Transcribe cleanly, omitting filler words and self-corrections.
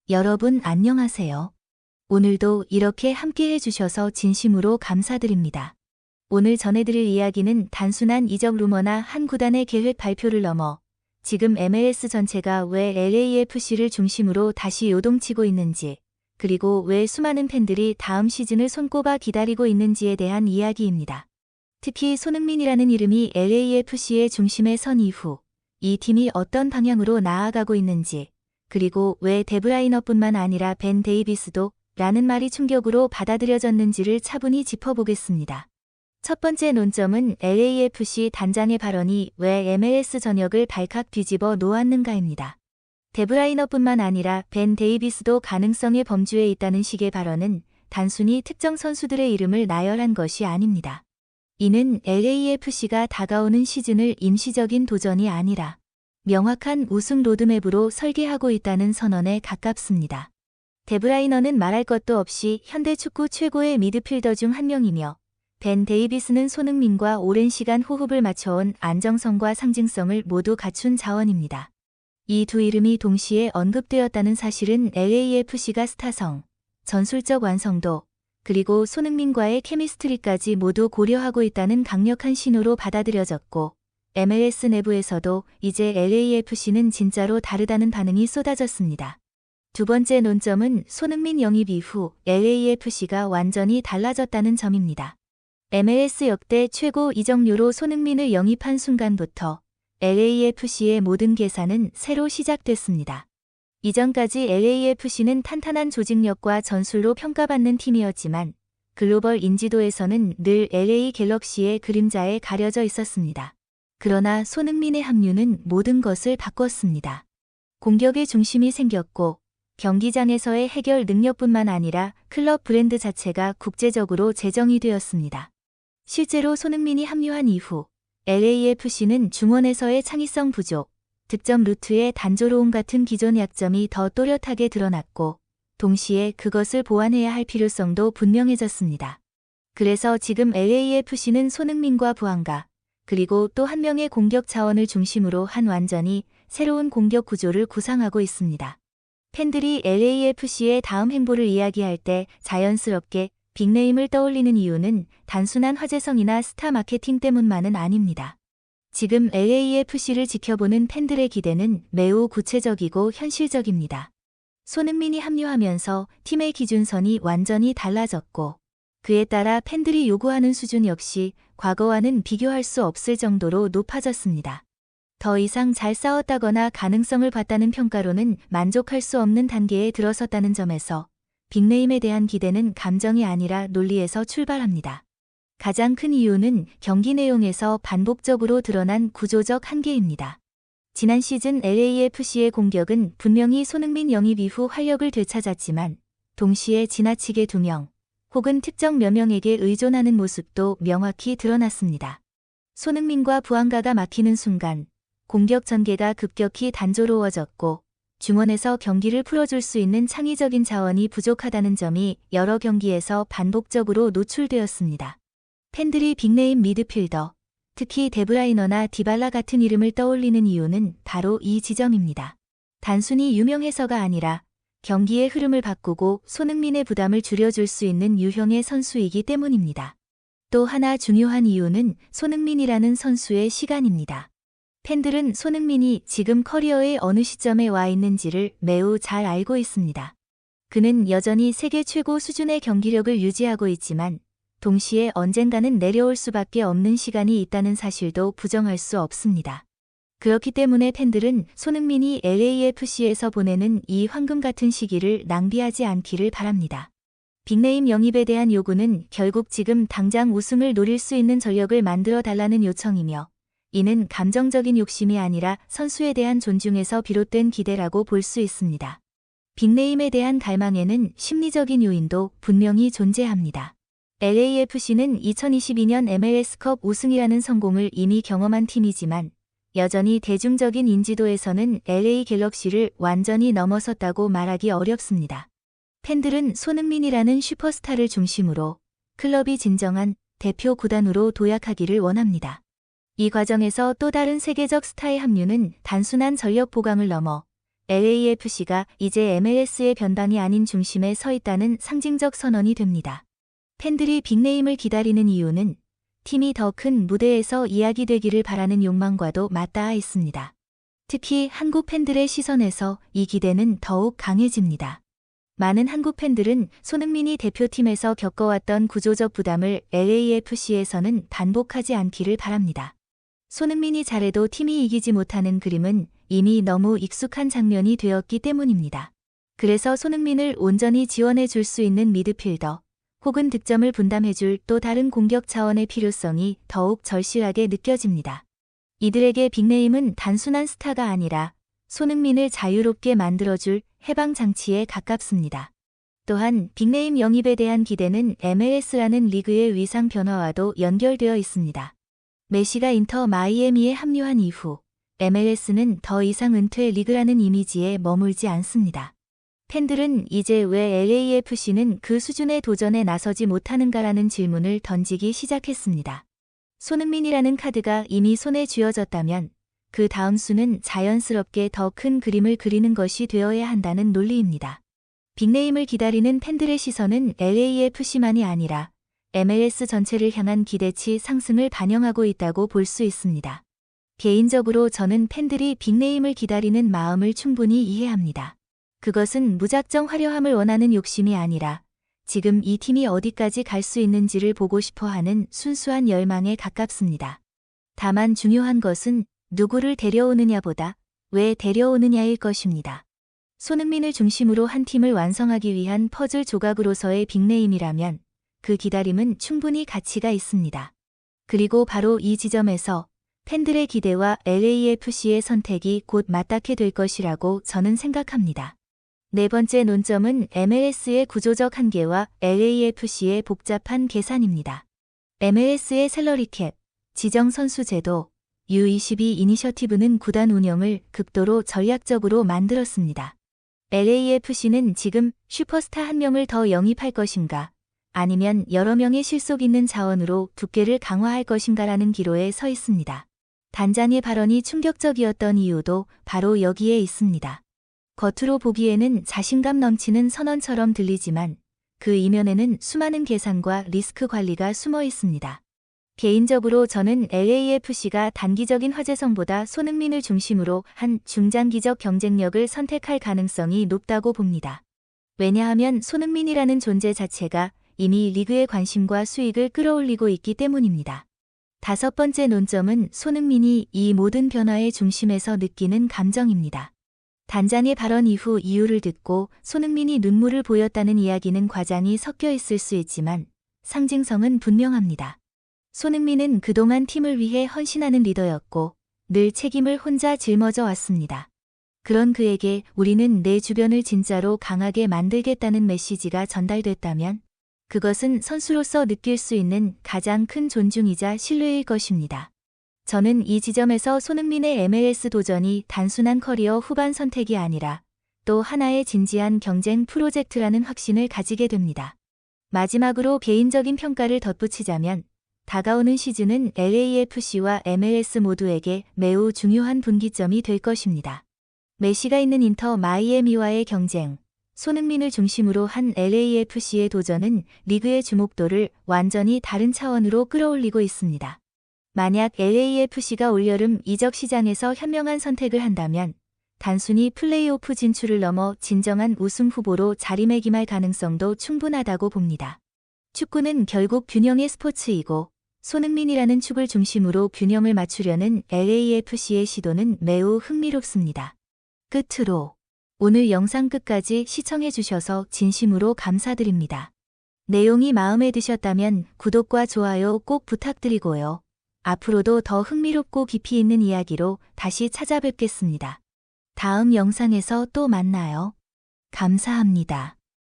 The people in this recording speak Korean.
여러분 안녕하세요. 오늘도 이렇게 함께 해주셔서 진심으로 감사드립니다. 오늘 전해드릴 이야기는 단순한 이적 루머나 한 구단의 계획 발표를 넘어 지금 MLS 전체가 왜 LAFC를 중심으로 다시 요동치고 있는지, 그리고 왜 수많은 팬들이 다음 시즌을 손꼽아 기다리고 있는지에 대한 이야기입니다. 특히 손흥민이라는 이름이 LAFC의 중심에 선 이후 이 팀이 어떤 방향으로 나아가고 있는지, 그리고 왜 데브라이너뿐만 아니라 벤 데이비스도 라는 말이 충격으로 받아들여졌는지를 차분히 짚어보겠습니다. 첫 번째 논점은 LAFC 단장의 발언이 왜 MLS 전역을 발칵 뒤집어 놓았는가입니다. 데브라이너뿐만 아니라 벤 데이비스도 가능성의 범주에 있다는 식의 발언은 단순히 특정 선수들의 이름을 나열한 것이 아닙니다. 이는 LAFC가 다가오는 시즌을 임시적인 도전이 아니라 명확한 우승 로드맵으로 설계하고 있다는 선언에 가깝습니다. 데브라이너는 말할 것도 없이 현대 축구 최고의 미드필더 중 한 명이며, 벤 데이비스는 손흥민과 오랜 시간 호흡을 맞춰온 안정성과 상징성을 모두 갖춘 자원입니다. 이 두 이름이 동시에 언급되었다는 사실은 LAFC가 스타성, 전술적 완성도, 그리고 손흥민과의 케미스트리까지 모두 고려하고 있다는 강력한 신호로 받아들여졌고, MLS 내부에서도 이제 LAFC는 진짜로 다르다는 반응이 쏟아졌습니다. 두 번째 논점은 손흥민 영입 이후 LAFC가 완전히 달라졌다는 점입니다. MLS 역대 최고 이적료로 손흥민을 영입한 순간부터 LAFC의 모든 계산은 새로 시작됐습니다. 이전까지 LAFC는 탄탄한 조직력과 전술로 평가받는 팀이었지만 글로벌 인지도에서는 늘 LA 갤럭시의 그림자에 가려져 있었습니다. 그러나 손흥민의 합류는 모든 것을 바꿨습니다. 공격의 중심이 생겼고, 경기장에서의 해결 능력뿐만 아니라 클럽 브랜드 자체가 국제적으로 제정이 되었습니다. 실제로 손흥민이 합류한 이후 LAFC는 중원에서의 창의성 부족, 득점 루트의 단조로움 같은 기존 약점이 더 또렷하게 드러났고, 동시에 그것을 보완해야 할 필요성도 분명해졌습니다. 그래서 지금 LAFC는 손흥민과 부안가, 그리고 또 한 명의 공격 자원을 중심으로 한 완전히 새로운 공격 구조를 구상하고 있습니다. 팬들이 LAFC의 다음 행보를 이야기할 때 자연스럽게 빅네임을 떠올리는 이유는 단순한 화제성이나 스타 마케팅 때문만은 아닙니다. 지금 LAFC를 지켜보는 팬들의 기대는 매우 구체적이고 현실적입니다. 손흥민이 합류하면서 팀의 기준선이 완전히 달라졌고, 그에 따라 팬들이 요구하는 수준 역시 과거와는 비교할 수 없을 정도로 높아졌습니다. 더 이상 잘 싸웠다거나 가능성을 봤다는 평가로는 만족할 수 없는 단계에 들어섰다는 점에서 빅네임에 대한 기대는 감정이 아니라 논리에서 출발합니다. 가장 큰 이유는 경기 내용에서 반복적으로 드러난 구조적 한계입니다. 지난 시즌 LAFC의 공격은 분명히 손흥민 영입 이후 활력을 되찾았지만, 동시에 지나치게 두 명, 혹은 특정 몇 명에게 의존하는 모습도 명확히 드러났습니다. 손흥민과 부안가가 막히는 순간 공격 전개가 급격히 단조로워졌고, 중원에서 경기를 풀어줄 수 있는 창의적인 자원이 부족하다는 점이 여러 경기에서 반복적으로 노출되었습니다. 팬들이 빅네임 미드필더, 특히 데브라이너나 디발라 같은 이름을 떠올리는 이유는 바로 이 지점입니다. 단순히 유명해서가 아니라 경기의 흐름을 바꾸고 손흥민의 부담을 줄여줄 수 있는 유형의 선수이기 때문입니다. 또 하나 중요한 이유는 손흥민이라는 선수의 시간입니다. 팬들은 손흥민이 지금 커리어의 어느 시점에 와 있는지를 매우 잘 알고 있습니다. 그는 여전히 세계 최고 수준의 경기력을 유지하고 있지만, 동시에 언젠가는 내려올 수밖에 없는 시간이 있다는 사실도 부정할 수 없습니다. 그렇기 때문에 팬들은 손흥민이 LAFC에서 보내는 이 황금 같은 시기를 낭비하지 않기를 바랍니다. 빅네임 영입에 대한 요구는 결국 지금 당장 우승을 노릴 수 있는 전력을 만들어 달라는 요청이며, 이는 감정적인 욕심이 아니라 선수에 대한 존중에서 비롯된 기대라고 볼 수 있습니다. 빅네임에 대한 갈망에는 심리적인 요인도 분명히 존재합니다. LAFC는 2022년 MLS컵 우승이라는 성공을 이미 경험한 팀이지만, 여전히 대중적인 인지도에서는 LA 갤럭시를 완전히 넘어섰다고 말하기 어렵습니다. 팬들은 손흥민이라는 슈퍼스타를 중심으로 클럽이 진정한 대표 구단으로 도약하기를 원합니다. 이 과정에서 또 다른 세계적 스타의 합류는 단순한 전력 보강을 넘어 LAFC가 이제 MLS의 변방이 아닌 중심에 서 있다는 상징적 선언이 됩니다. 팬들이 빅네임을 기다리는 이유는 팀이 더 큰 무대에서 이야기되기를 바라는 욕망과도 맞닿아 있습니다. 특히 한국 팬들의 시선에서 이 기대는 더욱 강해집니다. 많은 한국 팬들은 손흥민이 대표팀에서 겪어왔던 구조적 부담을 LAFC에서는 반복하지 않기를 바랍니다. 손흥민이 잘해도 팀이 이기지 못하는 그림은 이미 너무 익숙한 장면이 되었기 때문입니다. 그래서 손흥민을 온전히 지원해 줄 수 있는 미드필더, 혹은 득점을 분담해줄 또 다른 공격 차원의 필요성이 더욱 절실하게 느껴집니다. 이들에게 빅네임은 단순한 스타가 아니라 손흥민을 자유롭게 만들어줄 해방장치에 가깝습니다. 또한 빅네임 영입에 대한 기대는 MLS라는 리그의 위상 변화와도 연결되어 있습니다. 메시가 인터 마이애미에 합류한 이후 MLS는 더 이상 은퇴 리그라는 이미지에 머물지 않습니다. 팬들은 이제 왜 LAFC는 그 수준의 도전에 나서지 못하는가라는 질문을 던지기 시작했습니다. 손흥민이라는 카드가 이미 손에 쥐어졌다면 그 다음 수는 자연스럽게 더 큰 그림을 그리는 것이 되어야 한다는 논리입니다. 빅네임을 기다리는 팬들의 시선은 LAFC만이 아니라 MLS 전체를 향한 기대치 상승을 반영하고 있다고 볼 수 있습니다. 개인적으로 저는 팬들이 빅네임을 기다리는 마음을 충분히 이해합니다. 그것은 무작정 화려함을 원하는 욕심이 아니라 지금 이 팀이 어디까지 갈 수 있는지를 보고 싶어 하는 순수한 열망에 가깝습니다. 다만 중요한 것은 누구를 데려오느냐보다 왜 데려오느냐일 것입니다. 손흥민을 중심으로 한 팀을 완성하기 위한 퍼즐 조각으로서의 빅네임이라면 그 기다림은 충분히 가치가 있습니다. 그리고 바로 이 지점에서 팬들의 기대와 LAFC의 선택이 곧 맞닿게 될 것이라고 저는 생각합니다. 네 번째 논점은 MLS의 구조적 한계와 LAFC의 복잡한 계산입니다. MLS의 셀러리캡, 지정선수 제도, U22 이니셔티브는 구단 운영을 극도로 전략적으로 만들었습니다. LAFC는 지금 슈퍼스타 한 명을 더 영입할 것인가, 아니면 여러 명의 실속 있는 자원으로 두께를 강화할 것인가라는 기로에 서 있습니다. 단장의 발언이 충격적이었던 이유도 바로 여기에 있습니다. 겉으로 보기에는 자신감 넘치는 선언처럼 들리지만 그 이면에는 수많은 계산과 리스크 관리가 숨어 있습니다. 개인적으로 저는 LAFC가 단기적인 화제성보다 손흥민을 중심으로 한 중장기적 경쟁력을 선택할 가능성이 높다고 봅니다. 왜냐하면 손흥민이라는 존재 자체가 이미 리그의 관심과 수익을 끌어올리고 있기 때문입니다. 다섯 번째 논점은 손흥민이 이 모든 변화의 중심에서 느끼는 감정입니다. 단장의 발언 이후 이유를 듣고 손흥민이 눈물을 보였다는 이야기는 과장이 섞여 있을 수 있지만 상징성은 분명합니다. 손흥민은 그동안 팀을 위해 헌신하는 리더였고 늘 책임을 혼자 짊어져 왔습니다. 그런 그에게 우리는 내 주변을 진짜로 강하게 만들겠다는 메시지가 전달됐다면 그것은 선수로서 느낄 수 있는 가장 큰 존중이자 신뢰일 것입니다. 저는 이 지점에서 손흥민의 MLS 도전이 단순한 커리어 후반 선택이 아니라 또 하나의 진지한 경쟁 프로젝트라는 확신을 가지게 됩니다. 마지막으로 개인적인 평가를 덧붙이자면 다가오는 시즌은 LAFC와 MLS 모두에게 매우 중요한 분기점이 될 것입니다. 메시가 있는 인터 마이애미와의 경쟁, 손흥민을 중심으로 한 LAFC의 도전은 리그의 주목도를 완전히 다른 차원으로 끌어올리고 있습니다. 만약 LAFC가 올여름 이적 시장에서 현명한 선택을 한다면 단순히 플레이오프 진출을 넘어 진정한 우승 후보로 자리매김할 가능성도 충분하다고 봅니다. 축구는 결국 균형의 스포츠이고 손흥민이라는 축을 중심으로 균형을 맞추려는 LAFC의 시도는 매우 흥미롭습니다. 끝으로 오늘 영상 끝까지 시청해주셔서 진심으로 감사드립니다. 내용이 마음에 드셨다면 구독과 좋아요 꼭 부탁드리고요. 앞으로도 더 흥미롭고 깊이 있는 이야기로 다시 찾아뵙겠습니다. 다음 영상에서 또 만나요. 감사합니다.